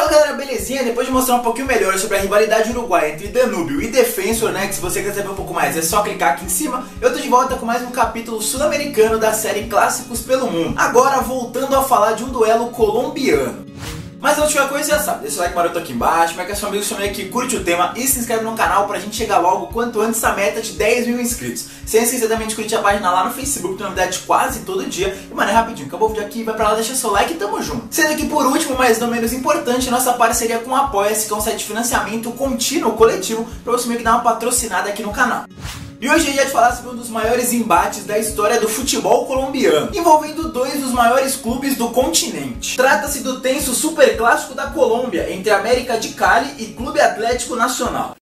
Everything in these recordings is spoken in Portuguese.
Fala galera, belezinha? Depois de mostrar um pouquinho melhor sobre a rivalidade uruguaia entre Danúbio e Defensor, né, que se você quer saber um pouco mais é só clicar aqui em cima, eu tô de volta com mais um capítulo sul-americano da série Clássicos pelo Mundo. Agora voltando a falar de um duelo colombiano. Mas antes de qualquer coisa, já sabe, deixa o like maroto aqui embaixo, marca seu amigo que curte o tema e se inscreve no canal pra gente chegar logo quanto antes essa meta de 10 mil inscritos. Sem esquecer também de curtir a página lá no Facebook, tem novidade quase todo dia. E mano, é rapidinho, acabou o vídeo aqui, vai pra lá, deixa seu like e tamo junto. Sendo aqui por último, mas não menos importante, nossa parceria com o Apoia-se, que é um site de financiamento contínuo coletivo, pra você meio que dar uma patrocinada aqui no canal. E hoje eu ia te falar sobre um dos maiores embates da história do futebol colombiano, envolvendo dois dos maiores clubes do continente. Trata-se do tenso superclássico da Colômbia entre América de Cali e Clube Atlético Nacional.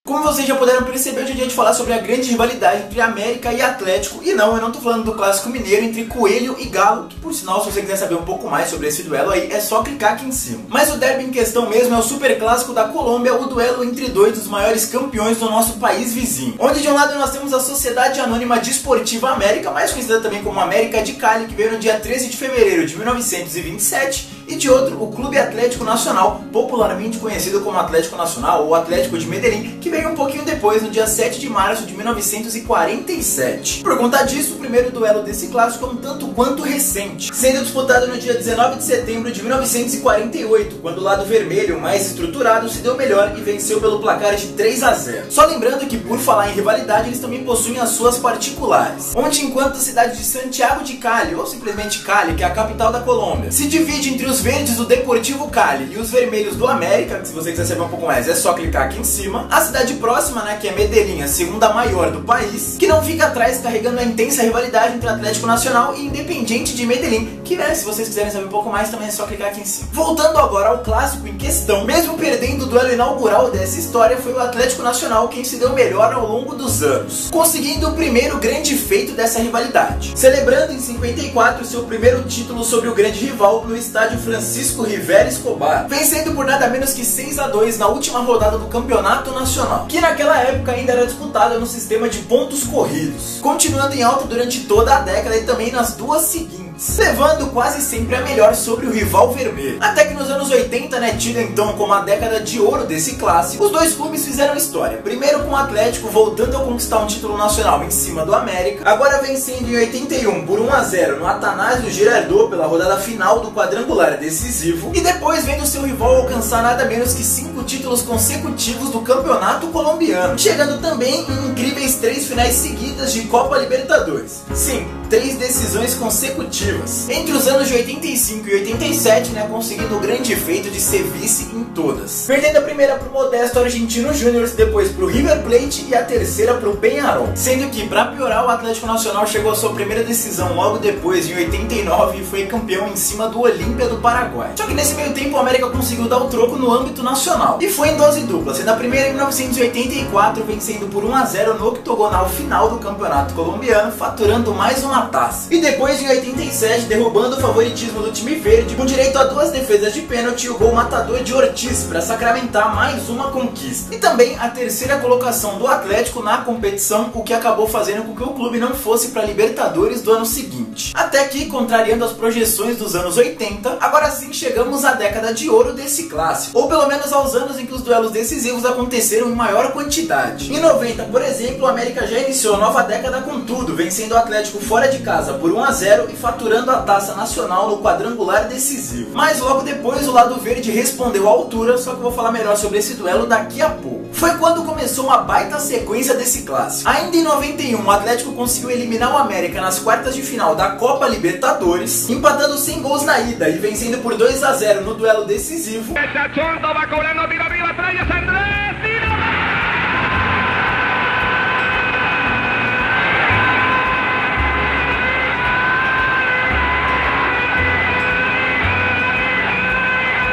Como vocês já puderam perceber, hoje é dia de falar sobre a grande rivalidade entre América e Atlético. E não, eu não tô falando do clássico mineiro entre Coelho e Galo, que por sinal, se você quiser saber um pouco mais sobre esse duelo aí, é só clicar aqui em cima. Mas o derby em questão mesmo é o superclássico da Colômbia, o duelo entre dois dos maiores campeões do nosso país vizinho. Onde de um lado nós temos a Sociedade Anônima Desportiva América, mais conhecida também como América de Cali, que veio no dia 13 de fevereiro de 1927, e de outro, o Clube Atlético Nacional, popularmente conhecido como Atlético Nacional ou Atlético de Medellín, que veio um pouquinho depois, no dia 7 de março de 1947. Por conta disso, o primeiro duelo desse clássico é um tanto quanto recente, sendo disputado no dia 19 de setembro de 1948, quando o lado vermelho, mais estruturado, se deu melhor e venceu pelo placar de 3-0. Só lembrando que, por falar em rivalidade, eles também possuem as suas particulares, onde enquanto a cidade de Santiago de Cali, ou simplesmente Cali, que é a capital da Colômbia, se divide entre os verdes do Deportivo Cali e os vermelhos do América, que se você quiser saber um pouco mais é só clicar aqui em cima. A cidade próxima, né, que é Medellín, a segunda maior do país, que não fica atrás carregando a intensa rivalidade entre Atlético Nacional e Independiente de Medellín, que né, se vocês quiserem saber um pouco mais também é só clicar aqui em cima. Voltando agora ao clássico em questão, mesmo perdendo o duelo inaugural dessa história, foi o Atlético Nacional quem se deu melhor ao longo dos anos, conseguindo o primeiro grande feito dessa rivalidade, celebrando em 54 seu primeiro título sobre o grande rival no estádio Francisco Rivera Escobar, vencendo por nada menos que 6-2 na última rodada do Campeonato Nacional, que naquela época ainda era disputada no sistema de pontos corridos, continuando em alta durante toda a década e também nas duas seguintes, levando quase sempre a melhor sobre o rival vermelho. Até que nos anos 80, né, tido então como a década de ouro desse clássico, os dois clubes fizeram história, primeiro com o Atlético voltando a conquistar um título nacional em cima do América, agora vencendo em 81 por 1-0 no Atanásio Girardot pela rodada final do quadrangular decisivo, e depois vendo seu rival alcançar nada menos que 5 títulos consecutivos do campeonato colombiano, chegando também em incríveis 3 finais seguidas de Copa Libertadores. Sim, 3 decisões consecutivas. Entre os anos de 85 e 87, né, conseguindo o grande feito de ser vice em todas. Perdendo a primeira pro modesto Argentino Júnior, depois pro River Plate e a terceira pro Peñarol. Sendo que, pra piorar, o Atlético Nacional chegou à sua primeira decisão logo depois, em 89, e foi campeão em cima do Olímpia do Paraguai. Só que nesse meio tempo o América conseguiu dar o troco no âmbito nacional, e foi em dose dupla, sendo a primeira em 1984, vencendo por 1-0 no octogonal final do campeonato colombiano, faturando mais uma taça. E depois em 87, derrubando o favoritismo do time verde, com direito a 2 defesas de pênalti e o gol matador de Ortiz para sacramentar mais uma conquista. E também a terceira colocação do Atlético na competição, o que acabou fazendo com que o clube não fosse para Libertadores do ano seguinte. Até que, contrariando as projeções dos anos 80, agora sim chegamos à década de ouro desse clássico, ou pelo menos aos anos em que os duelos decisivos aconteceram em maior quantidade. Em 90, por exemplo, o América já iniciou a nova década com tudo, vencendo o Atlético fora de casa por 1-0 e faturando a taça nacional no quadrangular decisivo. Mas logo depois o lado verde respondeu à altura, só que eu vou falar melhor sobre esse duelo daqui a pouco. Foi quando começou uma baita sequência desse clássico. Ainda em 91, o Atlético conseguiu eliminar o América nas quartas de final da Copa Libertadores, empatando sem gols na ida e vencendo por 2-0 no duelo decisivo.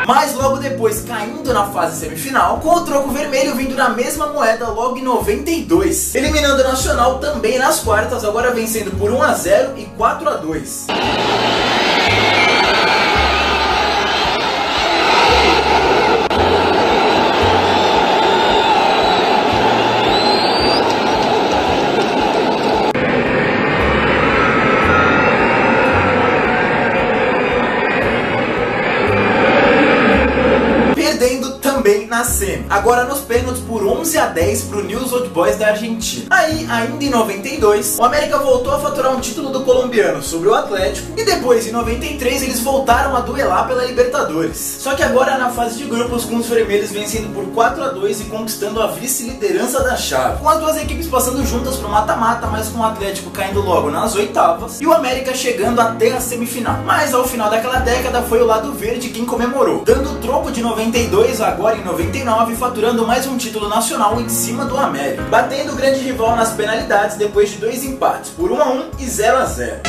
Mas logo depois caindo na fase semifinal, com o troco vermelho vindo na mesma moeda logo em 92, eliminando o Nacional também nas quartas, agora vencendo por 1-0 e 4-2. também na semi. Agora nos pênaltis por 11-10 pro Newell's Old Boys da Argentina. Aí, ainda em 92, o América voltou a faturar um título do colombiano sobre o Atlético e depois, em 93, eles voltaram a duelar pela Libertadores. Só que agora na fase de grupos, com os vermelhos vencendo por 4-2 e conquistando a vice-liderança da chave. Com as duas equipes passando juntas pro mata-mata, mas com o Atlético caindo logo nas oitavas e o América chegando até a semifinal. Mas ao final daquela década foi o lado verde quem comemorou, dando o troco de 92 agora em 99, faturando mais um título nacional em cima do América, batendo o grande rival nas penalidades depois de 2 empates, por 1-1 e 0-0.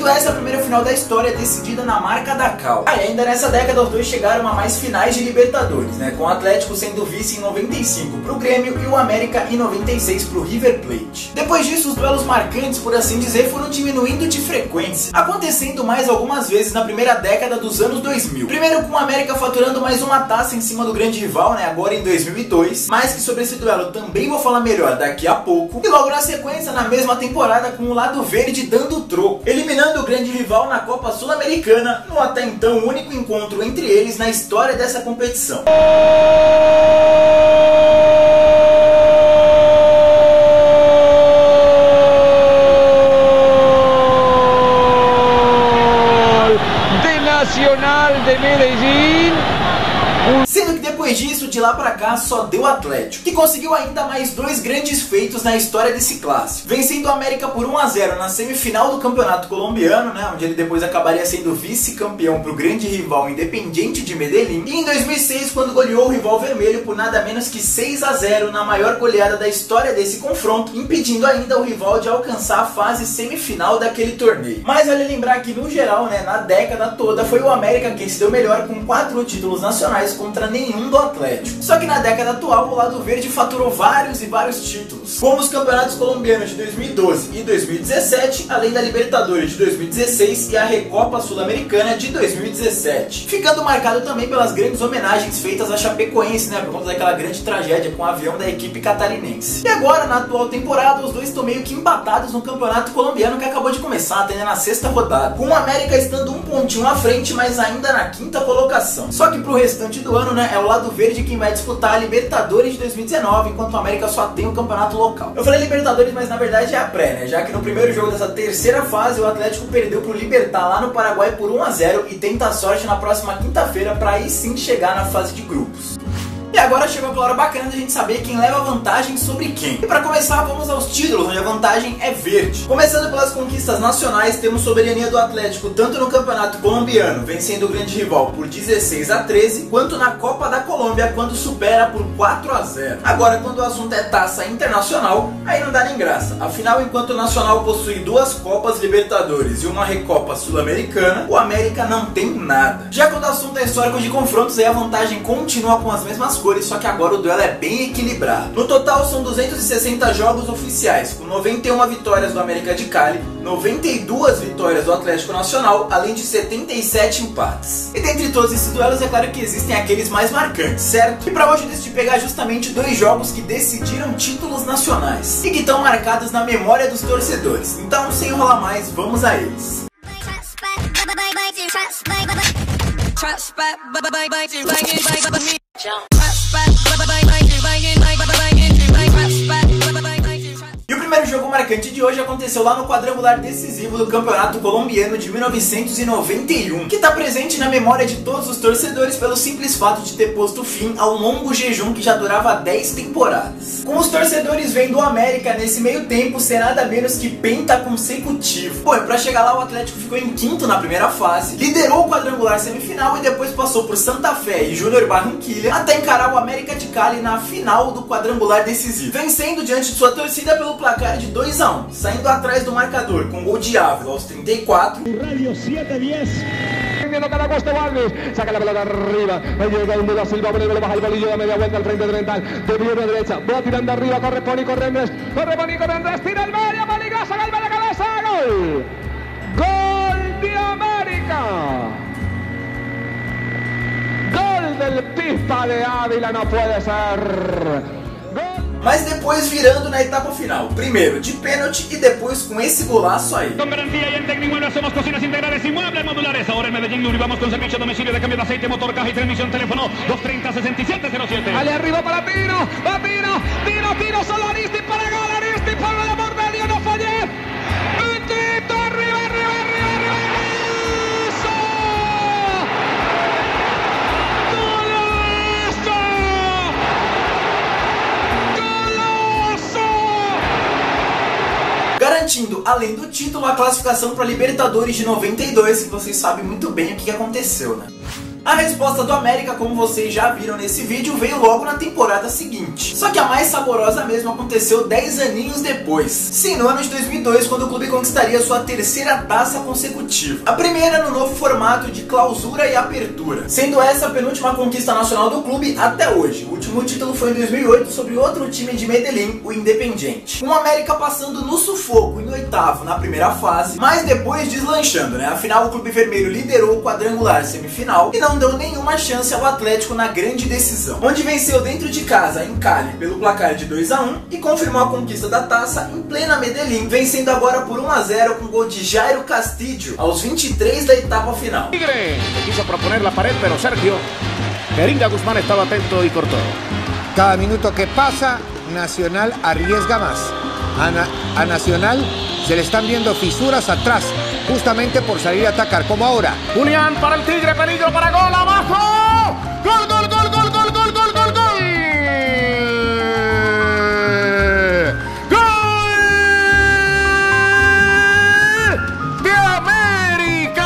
Essa é a primeira final da história decidida na marca da cal. Ainda nessa década os dois chegaram a mais finais de Libertadores, né? Com o Atlético sendo vice em 95 pro Grêmio e o América em 96 pro River Plate. Depois disso, os duelos marcantes, por assim dizer, foram diminuindo de frequência, acontecendo mais algumas vezes na primeira década dos anos 2000. Primeiro com o América faturando mais uma taça em cima do grande rival, né? Agora em 2002, mas que sobre esse duelo também vou falar melhor daqui a pouco. E logo na sequência, na mesma temporada, com o lado verde dando o troco, eliminando o grande rival na Copa Sul-Americana, no até então único encontro entre eles na história dessa competição. De Nacional de Medellín. Sendo que depois disso, de lá pra cá, só deu Atlético, que conseguiu ainda mais 2 grandes feitos na história desse clássico, vencendo o América por 1-0 na semifinal do Campeonato Colombiano, né, onde ele depois acabaria sendo vice-campeão pro grande rival Independiente de Medellín, e em 2006, quando goleou o rival vermelho por nada menos que 6-0 na maior goleada da história desse confronto, impedindo ainda o rival de alcançar a fase semifinal daquele torneio. Mas vale lembrar que, no geral, né, na década toda, foi o América quem se deu melhor com 4 títulos nacionais contra nenhum do Atlético. Só que na década atual o lado verde faturou vários e vários títulos, como os campeonatos colombianos de 2012 e 2017, além da Libertadores de 2016 e a Recopa Sul-Americana de 2017, ficando marcado também pelas grandes homenagens feitas a Chapecoense, né, por conta daquela grande tragédia com o avião da equipe catarinense. E agora, na atual temporada, os dois estão meio que empatados no campeonato colombiano que acabou de começar, até na 6ª rodada, com o América estando um pontinho à frente, mas ainda na 5ª colocação. Só que pro restante do ano, né, é o lado verde quem vai disputar a Libertadores de 2019, enquanto o América só tem o campeonato local. Eu falei Libertadores, mas na verdade é a pré, né, já que no primeiro jogo dessa terceira fase o Atlético perdeu pro Libertad lá no Paraguai por 1-0 e tenta a sorte na próxima quinta-feira para aí sim chegar na fase de grupos. E agora chegou aquela hora bacana de a gente saber quem leva vantagem sobre quem. E para começar, vamos aos títulos, onde a vantagem é verde. Começando pelas conquistas nacionais, temos soberania do Atlético tanto no Campeonato Colombiano, vencendo o grande rival por 16-13, quanto na Copa da Colômbia, quando supera por 4-0. Agora, quando o assunto é taça internacional, aí não dá nem graça. Afinal, enquanto o Nacional possui 2 Copas Libertadores e uma Recopa Sul-Americana, o América não tem nada. Já quando o assunto é histórico de confrontos, aí a vantagem continua com as mesmas cores, só que agora o duelo é bem equilibrado. No total são 260 jogos oficiais, com 91 vitórias do América de Cali, 92 vitórias do Atlético Nacional, além de 77 empates. E dentre todos esses duelos, é claro que existem aqueles mais marcantes, certo? E pra hoje eu decidi pegar justamente 2 jogos que decidiram títulos nacionais e que estão marcados na memória dos torcedores. Então, sem enrolar mais, vamos a eles. E o primeiro jogo marcante de hoje aconteceu lá no quadrangular decisivo do Campeonato Colombiano de 1991, que está presente na memória de todos os torcedores pelo simples fato de ter posto fim ao longo jejum que já durava 10 temporadas. Com os torcedores vendo o América nesse meio tempo ser nada menos que penta consecutivo. Bom, e pra chegar lá o Atlético ficou em 5º na primeira fase, liderou o quadrangular semifinal e depois passou por Santa Fé e Júnior Barranquilla até encarar o América de Cali na final do quadrangular decisivo, vencendo diante de sua torcida pelo placar de 2-1, saindo atrás do marcador com gol de Ávila aos 34. Radio 7-10. Para Costa Valdes, saca la pelota arriba, va llegando da Silva, le baja el bolillo de media vuelta al frente del mental, de viene a derecha, va tirando arriba, corre Pony Correndres, tira el medio, Maliga, saca el de cabeza, gol, gol de América, gol del Pif chispa de Ávila, no puede ser. Gol. Mas depois virando na etapa final, primeiro de pênalti e depois com esse golaço aí. Con garantía y en Tecnimuebles somos cocinas integrales y muebles modulares. Ahora en Medellín Luri vamos con servicio a domicilio de cambio de aceite, motor, caja y transmisión. Teléfono 230-6707. Ale arriba para Pino, va Pino, Pino, solo Aristi para gol, Aristi, por el amor de Dios, no fallé. Bendito, arriba. Garantindo, além do título, a classificação para a Libertadores de 92, que vocês sabem muito bem o que aconteceu, né? A resposta do América, como vocês já viram nesse vídeo, veio logo na temporada seguinte. Só que a mais saborosa mesmo aconteceu 10 aninhos depois. Sim, no ano de 2002, quando o clube conquistaria sua terceira taça consecutiva. A primeira no novo formato de clausura e apertura, sendo essa a penúltima conquista nacional do clube até hoje. O último título foi em 2008 sobre outro time de Medellín, o Independiente. Com o América passando no sufoco em oitavo na primeira fase, mas depois deslanchando, né? Afinal, o clube vermelho liderou o quadrangular semifinal e não deu nenhuma chance ao Atlético na grande decisão, onde venceu dentro de casa em Cali pelo placar de 2-1 e confirmou a conquista da taça em plena Medellín, vencendo agora por 1-0 com gol de Jairo Castillo aos 23 da etapa final. Tigre quiso proponer la pared, pero Sergio Geringa Guzmán estaba atento y cortó. Cada minuto que pasa, Nacional arriesga más. A Nacional se le están viendo fisuras atrás, justamente por salir a atacar, como ahora. Julián para el Tigre, peligro para gol, abajo. Gol, gol, gol, gol, gol, gol, gol, gol, gol. Gol de América.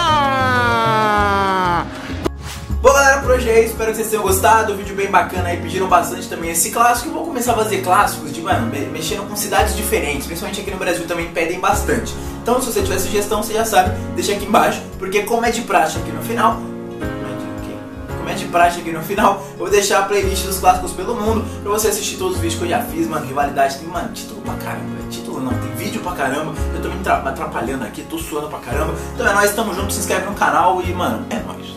Bom, galera, por hoje é isso. Espero que vocês tenham gostado. O vídeo bem bacana aí. Pediram bastante também esse clássico. Eu vou começar a fazer clássicos de, mano, mexendo com cidades diferentes. Principalmente aqui no Brasil também pedem bastante. Então, se você tiver sugestão, você já sabe, deixa aqui embaixo. Porque como é de praxe aqui no final... Como é de praxe aqui no final, eu vou deixar a playlist dos clássicos pelo mundo pra você assistir todos os vídeos que eu já fiz, mano. Rivalidade tem, mano, título pra caramba. Título não, tem vídeo pra caramba. Eu tô me atrapalhando aqui, tô suando pra caramba. Então é nóis, tamo junto, se inscreve no canal e, mano, é nóis.